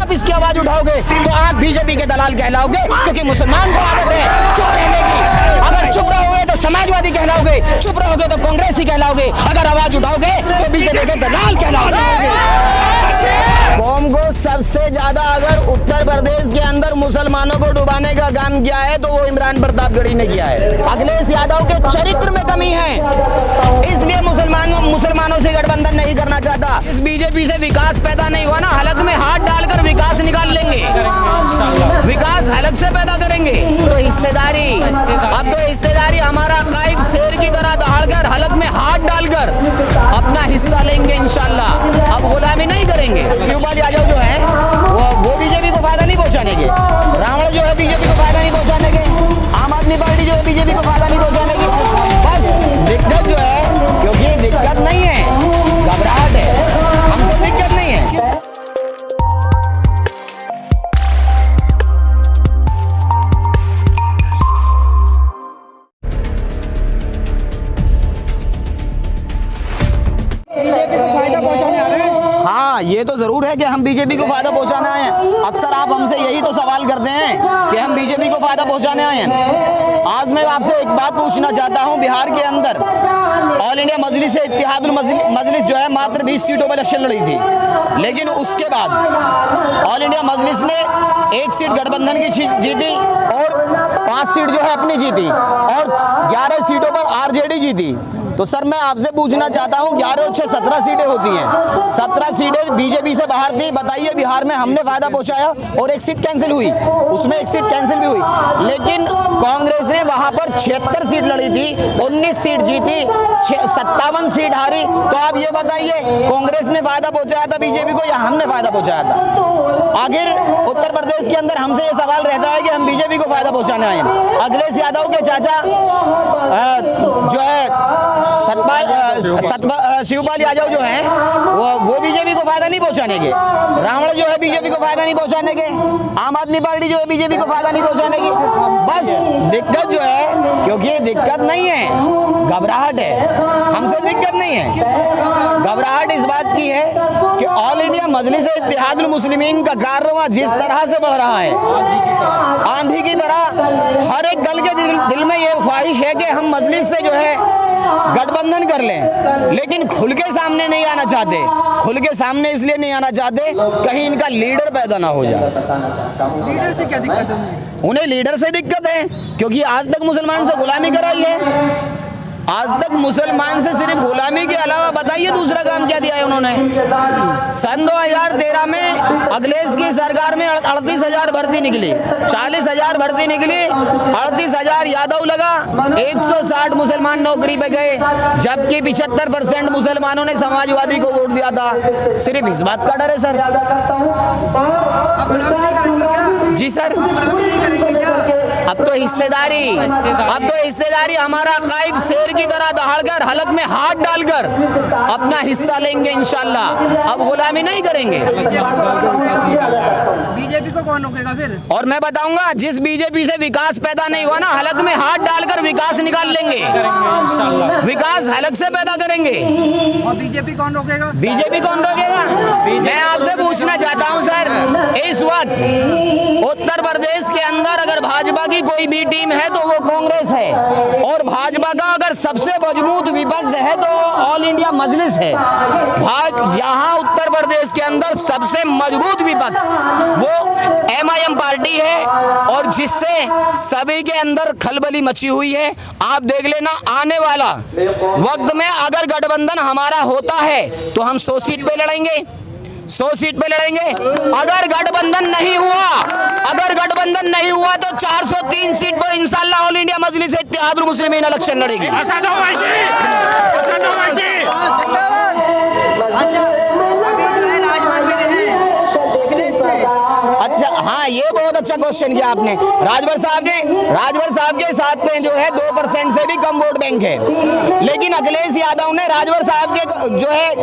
आप इसकी आवाज उठाओगे तो आप बीजेपी के दलाल कहलाओगे, क्योंकि मुसलमान को आदत है चुप रहने की। अगर चुप रहोगे तो समाजवादी कहलाओगे, चुप रहोगे तो कांग्रेसी कहलाओगे, अगर आवाज उठाओगे तो बीजेपी के दलाल कहलाओगे। कौम को सबसे ज्यादा अगर उत्तर प्रदेश के अंदर मुसलमानों को डुबाने का काम किया है तो वो इमरान प्रतापगढ़ी ने किया है। अखिलेश यादव के चरित्र में कमी है, इसलिए मुसलमानों से गठबंधन नहीं करना चाहता। इस बीजेपी से विकास पैदा नहीं हुआ ना, हलक में हाथ डालकर विकास निकाल लेंगे, विकास हलक से पैदा करेंगे। तो हिस्सेदारी, अब तो हिस्सेदारी हमारा कायद शेर की तरह दहाड़कर हलक में हाथ डालकर अपना हिस्सा लेंगे इंशाल्लाह। अब गुलामी नहीं करेंगे। शिवपाल यादव जो है वो बीजेपी को फायदा नहीं पहुंचाने के, रावण जो है बीजेपी को फायदा नहीं पहुंचाने के, आम आदमी पार्टी जो है बीजेपी को फायदा नहीं पहुंचाने के। बस दिक्कत जो है, क्योंकि दिक्कत नहीं है, घबराहट है, हमसे दिक्कत नहीं है। हाँ, ये तो जरूर है कि हम बीजेपी को फायदा पहुंचाने आए हैं। अक्सर आप हमसे यही तो सवाल करते हैं कि हम बीजेपी को फायदा पहुंचाने आए हैं। आज मैं आपसे एक बात पूछना चाहता हूं, बिहार के अंदर ऑल इंडिया मजलिस इत्तेहादुल मजलिस जो है मात्र 20 सीटों पर इलेक्शन लड़ी थी, लेकिन उसके बाद ऑल इंडिया मजलिस ने 1 सीट गठबंधन की जीती और 5 सीट जो है अपनी जीती और 11 सीटों पर आरजेडी जीती। तो सर मैं आपसे पूछना चाहता हूं, 11 और 6 17 सीटें होती हैं, 17 सीटें बीजेपी से बाहर थी। बताइए, बिहार में हमने फायदा पहुंचाया और 1 सीट कैंसिल हुई, उसमें 1 सीट कैंसिल भी हुई, लेकिन कांग्रेस ने वहां पर 76 सीट लड़ी थी, 19 सीट जीती, 57 सीट हारी। तो आप ये बताइए, कांग्रेस ने फायदा पहुंचाया था बीजेपी को या हमने फायदा पहुंचाया था? आखिर उत्तर प्रदेश के अंदर हमसे ये सवाल रहता है कि हम बीजेपी को फायदा पहुंचाने आए हैं। अखिलेश यादव के चाचा जो है शिवपाल यादव जो है वो बीजेपी को फायदा नहीं पहुंचाने के, रावण जो है बीजेपी को फायदा नहीं पहुंचाने के, आम आदमी पार्टी जो है बीजेपी को फायदा नहीं पहुंचाने की। बस दिक्कत जो है, क्योंकि दिक्कत नहीं है, घबराहट है, हमसे दिक्कत नहीं है। घबराहट इस बात की है कि ऑल इंडिया मजलिस इत्तेहादुल मुस्लिमीन का कारवां जिस तरह से बढ़ रहा है, आंधी की तरह, हर एक दल के दिल में ये ख्वाहिश है कि हम मजलिस से जो है गठबंधन कर लें, लेकिन खुल के सामने नहीं आना चाहते। खुल के सामने इसलिए नहीं आना चाहते कहीं इनका लीडर पैदा ना हो जाए। लीडर से क्या दिक्कत है? उन्हें लीडर से दिक्कत है क्योंकि आज तक मुसलमान से गुलामी कराई है। आज तक मुसलमान से सिर्फ गुलामी के अलावा बताइए दूसरा काम क्या दिया है उन्होंने? सन 2013 में अखिलेश की सरकार में 38,000 भर्ती निकली, 40,000 भर्ती निकली, 38,000 यादव लगा, 160 मुसलमान नौकरी पे गए, जबकि 75% मुसलमानों ने समाजवादी को वोट दिया था। सिर्फ इस बात का डर है सर। जी सर, अब तो हिस्सेदारी हमारा कायद शेर की तरह दहाड़कर हलक में हाथ डालकर अपना हिस्सा लेंगे इंशाल्लाह। अब गुलामी नहीं करेंगे। बीजेपी को कौन रोकेगा फिर? और मैं बताऊंगा, जिस बीजेपी से विकास पैदा नहीं हुआ ना, हलक में हाथ डालकर विकास निकाल लेंगे, विकास हलक से पैदा करेंगे। और बीजेपी कौन रोकेगा? बीजेपी कौन रोकेगा? मैं आपसे पूछना चाहता हूं सर, इस वक्त उत्तर प्रदेश के अंदर अगर भाजपा की कोई भी टीम है तो वो कांग्रेस है, और भाजपा का अगर सबसे मजबूत विपक्ष है तो ऑल इंडिया मजलिस है। यहाँ उत्तर प्रदेश के अंदर सबसे मजबूत विपक्ष वो MIM पार्टी है, और जिससे सभी के अंदर खलबली मची हुई है। आप देख लेना, आने वाला वक्त में अगर गठबंधन हमारा होता है तो हम 100 सीट पे लड़ेंगे, 100 सीट पे लड़ेंगे। अगर गठबंधन नहीं हुआ तो 403 सीट पर इंशाल्लाह ऑल इंडिया मजलिस इत्तेहादुल मुस्लिमीन इलेक्शन लड़ेगी। अच्छा, हाँ, ये बहुत अच्छा क्वेश्चन किया आपने। राजभर साहब के साथ में जो है 2% से भी कम वोट बैंक है, लेकिन अखिलेश यादव ने राजभर साहब से जो है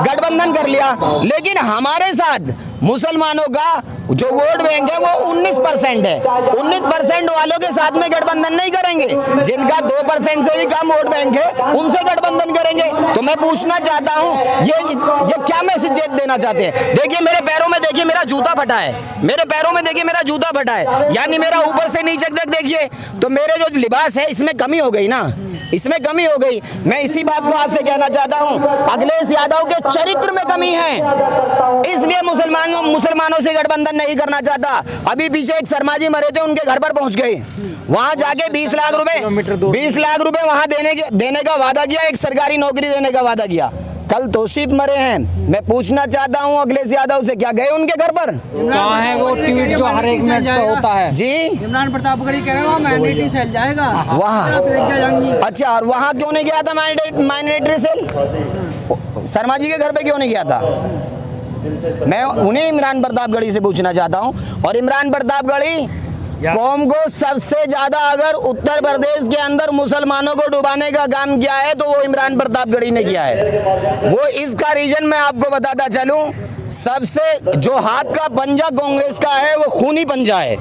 गठबंधन कर लिया, लेकिन हमारे साथ मुसलमानों का जो वोट बैंक है वो 19% है। 19% वालों के साथ में गठबंधन नहीं करेंगे। जिनका 2% से भी कम वोट बैंक है उनसे गठबंधन करेंगे। तो मैं पूछना चाहता हूँ ये क्या मैसेज देना चाहते हैं? देखिए मेरे पैरों में देखिए मेरा जूता फटा है, मेरे पैरों में देखिए मेरा जूता फटा है, यानी मेरा ऊपर से नीचे तक देखिए। तो मेरे जो लिबास है इसमें कमी हो गई ना, इसमें कमी हो गई। मैं इसी बात को आज से कहना चाहता हूँ, अखिलेश यादव के चरित्र में कमी है, इसलिए मुसलमानों से गठबंधन नहीं करना चाहता। अभी पीछे एक शर्मा जी मरे थे, उनके घर पर पहुंच गए, वहां जाके 20 लाख रुपए वहां देने का वादा किया, एक सरकारी नौकरी देने का वादा किया। कल तौसीफ मरे हैं। मैं पूछना चाहता हूं अखिलेश यादव से, क्या गए उनके घर पर? कहाँ है वो ट्वीट जो हर एक मिनट पे होता है? जी इमरान प्रतापगढ़ी कह रहे हो माइनॉरिटी सेल जाएगा वहाँ। अच्छा, और वहाँ क्यों नहीं गया था माइनॉरिटी सेल? शर्मा जी के घर पे क्यों नहीं गया था? मैं उन्हें इमरान प्रतापगढ़ी से पूछना चाहता हूँ। और इमरान प्रतापगढ़ी कौम को सबसे ज्यादा अगर उत्तर प्रदेश के अंदर मुसलमानों को डुबाने का काम किया है तो वो इमरान प्रतापगढ़ी ने किया है। वो इसका रीजन मैं आपको बताता चलूं, सबसे जो हाथ का पंजा कांग्रेस का है वो खूनी पंजा है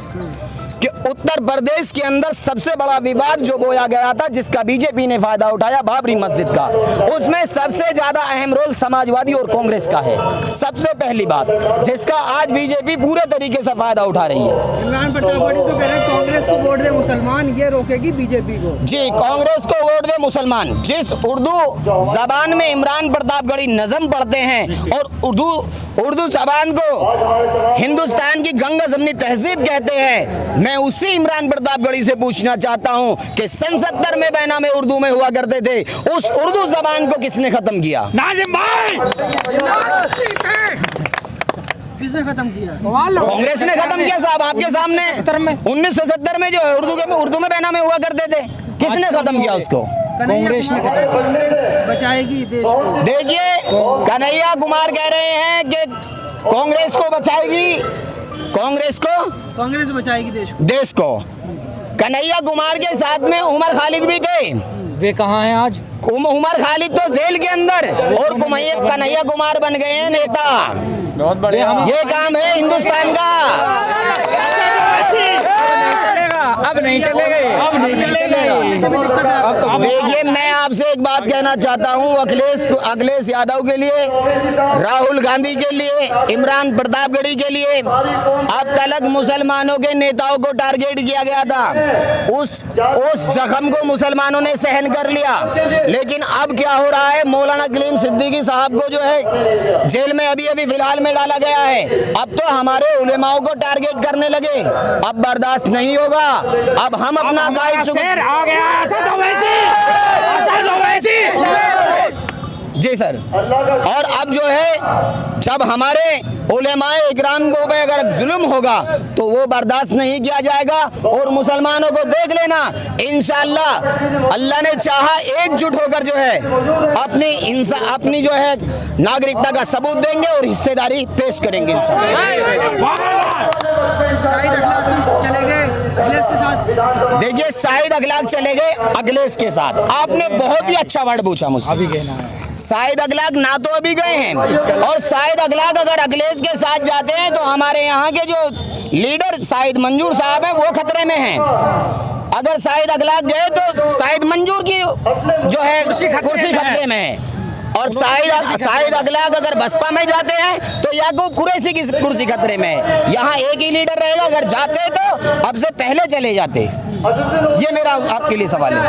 कि उत्तर प्रदेश के अंदर सबसे बड़ा विवाद जो बोया गया था, जिसका बीजेपी ने फायदा उठाया, बाबरी मस्जिद का, उसमें सबसे ज्यादा अहम रोल समाजवादी और कांग्रेस का है। सबसे पहली बात जिसका आज बीजेपी पूरे तरीके से फायदा उठा रही है। इमरान प्रतापगढ़ी तो कह रहे हैं कांग्रेस को वोट दे मुसलमान, ये रोकेगी बीजेपी को। जी, कांग्रेस को वोट दे मुसलमान। जिस उर्दू जबान में इमरान प्रतापगढ़ी नज़म पढ़ते हैं और उर्दू जबान को हिंदुस्तान की गंगा जमनी तहजीब कहते हैं, मैं उसी इमरान प्रतापगढ़ी से पूछना चाहता हूं कि सन 70 में बैनामे उर्दू में हुआ करते थे, उस उर्दू जबान को किसने खत्म किया? नाजिम भाई किसने खत्म किया? कांग्रेस ने खत्म किया साहब, आपके सामने। 1970 में जो उर्दू में बैनामे हुआ करते थे, किसने खत्म किया उसको? कांग्रेस ने बचाएगी देश को। देखिए कन्हैया कुमार कह रहे हैं कि कांग्रेस को बचाएगी, कांग्रेस बचाएगी देश को। कन्हैया कुमार के साथ में उमर खालिद भी थे। वे कहाँ हैं आज? उमर खालिद तो जेल के अंदर, और कन्हैया कुमार बन गए हैं नेता। बहुत बढ़िया। ये काम है हिंदुस्तान का। अब नहीं चलेगा। देखिए मैं आपसे एक बात कहना चाहता हूँ, अखिलेश यादव के लिए, राहुल गांधी के लिए, इमरान प्रतापगढ़ी के लिए अब तक मुसलमानों के नेताओं को टारगेट किया गया था। उस जख्म को मुसलमानों ने सहन कर लिया, लेकिन अब क्या हो रहा है, मौलाना कलीम सिद्दीकी साहब को जो है जेल में अभी फिलहाल में डाला गया है। अब तो हमारे उलेमाओं को टारगेट करने लगे, अब बर्दाश्त नहीं होगा। अब हम अपना कायद आ गया। जी सर। और अब जो है जब हमारे उलेमाए इकराम को पे अगर जुल्म होगा तो वो बर्दाश्त नहीं किया जाएगा। और मुसलमानों को देख लेना, इंशाअल्लाह अल्लाह ने चाहा एकजुट होकर जो है अपनी जो है नागरिकता का सबूत देंगे और हिस्सेदारी पेश करेंगे देखिए शाहिद अखलाक चले गए अखिलेश के साथ। आपने बहुत ही अच्छा वर्ड पूछा मुझसे। अभी कहना है शाहिद अखलाक ना तो अभी गए हैं, और शाहिद अखलाक अगर अखिलेश के साथ जाते हैं तो हमारे यहाँ के जो लीडर शाहिद मंजूर साहब हैं वो खतरे में हैं। अगर शाहिद अखलाक गए तो शाहिद मंजूर की जो है कुर्सी खतरे में है। और शाहिद अखलाक अगर बसपा में जाते हैं तो याकूब कुरैशी की कुर्सी खतरे में है। यहाँ एक ही लीडर रहेगा, अगर जाते तो अब से पहले चले जाते। ये मेरा आपके लिए सवाल है।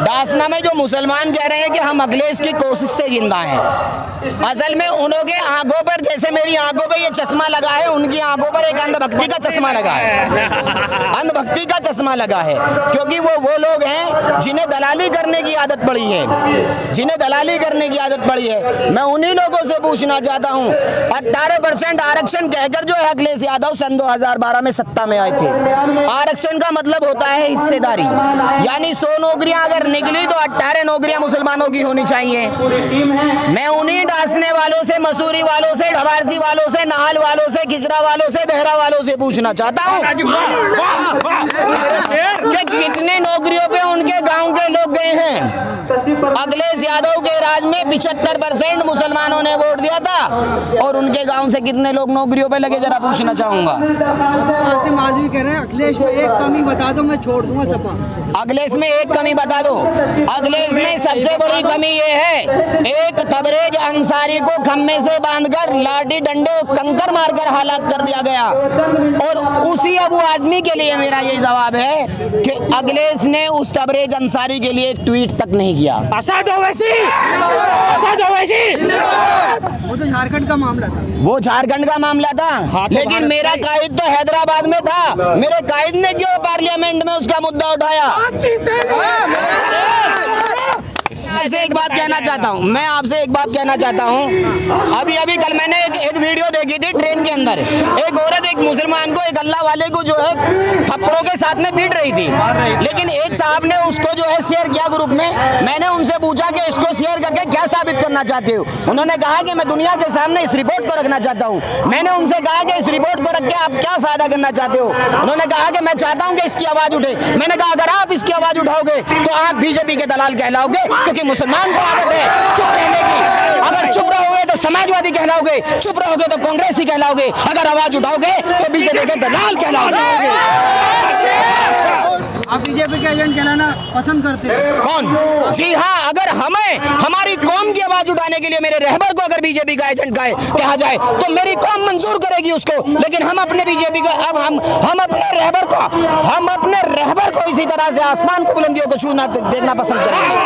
डासना में जो मुसलमान कह रहे हैं कि हम अखिलेश की कोशिश से जिंदा हैं, असल में उन्हों के आंखों पर, जैसे मेरी आंखों पे ये चश्मा लगा है, उनकी आंखों पर एक अंधभक्ति का चश्मा लगा है। अंधभक्ति का चश्मा लगा है क्योंकि वो लोग हैं जिन्हें दलाली करने की आदत पड़ी है, मैं उन्हीं लोगों से पूछना चाहता हूँ, 18% आरक्षण कहकर जो है अखिलेश यादव सन 2012 में सत्ता में आए थे। आरक्षण का मतलब होता है हिस्सेदारी, यानी 100 नौकरियां अगर निकली तो 18 नौकरियां मुसलमानों की होनी चाहिए। मैं उन्हीं डासने वालों से, मसूरी वालों से, ढवारसी वालों से, नाहल वालों से, खिजरा वालों से, देहरा वालों से पूछना चाहता हूँ कि कितने नौकरियों पे उनके गांव के लोग गए हैं। अखिलेश यादव के राज में 75% मुसलमानों ने वोट दिया था और उनके गांव से कितने लोग नौकरियों पे लगे, जरा पूछना चाहूंगा। आसिम आजमी कह रहे हैं अखिलेश में एक कमी बता दो मैं छोड़ दूंगा सपा। अखिलेश में एक कमी बता दो। अखिलेश में सबसे बड़ी कमी ये है, एक तबरेज अंसारी को खम्भे से बांधकर लाठी डंडे कंकर मारकर हलाक कर दिया गया। और उसी अबू आजमी के लिए मेरा ये जवाब है कि अखिलेश ने उस तबरेज अंसारी के लिए एक ट्वीट तक नहीं किया। असद ओवैसी, असद ओवैसी। वो तो झारखंड का मामला था। वो झारखंड का मामला था, हाँ, तो लेकिन मेरा कायद तो हैदराबाद में था। मेरे कायद ने क्यों पार्लियामेंट में उसका मुद्दा उठाया? आपसे एक बात कहना चाहता हूँ, मैं आपसे एक बात कहना चाहता हूँ। अभी कल मैंने एक वीडियो देखी थी ट्रेन के अंदर। एक औरत एक मुसलमान को, एक अल्लाह वाले को जो है थप्पड़ों के साथ में पीट रही थी, लेकिन एक साहब ने उसको जो है शेयर किया ग्रुप में। मैंने उनसे पूछा कि इसको शेयर करके क्या साबित करना चाहते हो? उन्होंने कहा कि मैं दुनिया के सामने इस रिपोर्ट को रखना चाहता हूँ। मैंने उनसे कहा कि इस रिपोर्ट को रख के आप क्या फायदा करना चाहते हो? उन्होंने कहा कि मैं चाहता हूँ कि इसकी आवाज उठे। मैंने कहा अगर आप इसकी आवाज उठाओगे तो आप बीजेपी के दलाल कहलाओगे, क्योंकि मुसलमान को आदत है चुप रहने की। अगर चुप रहोगे तो समाजवादी कहलाओगे, चुप रहोगे तो कांग्रेसी कहलाओगे, अगर आवाज उठाओगे तो बीजेपी के दलाल कहलाओगे। आप बीजेपी के एजेंट कहलाना पसंद करते हैं? कौन? जी हाँ, अगर हमें हमारी कौम की आवाज उठाने के लिए मेरे रहबर को अगर बीजेपी का एजेंट कहा जाए तो मेरी कौम मंजूर करेगी उसको। लेकिन हम अपने बीजेपी का हम अपने रहबर को इसी तरह से आसमान को बुलंदियों को छूना देखना पसंद करेंगे।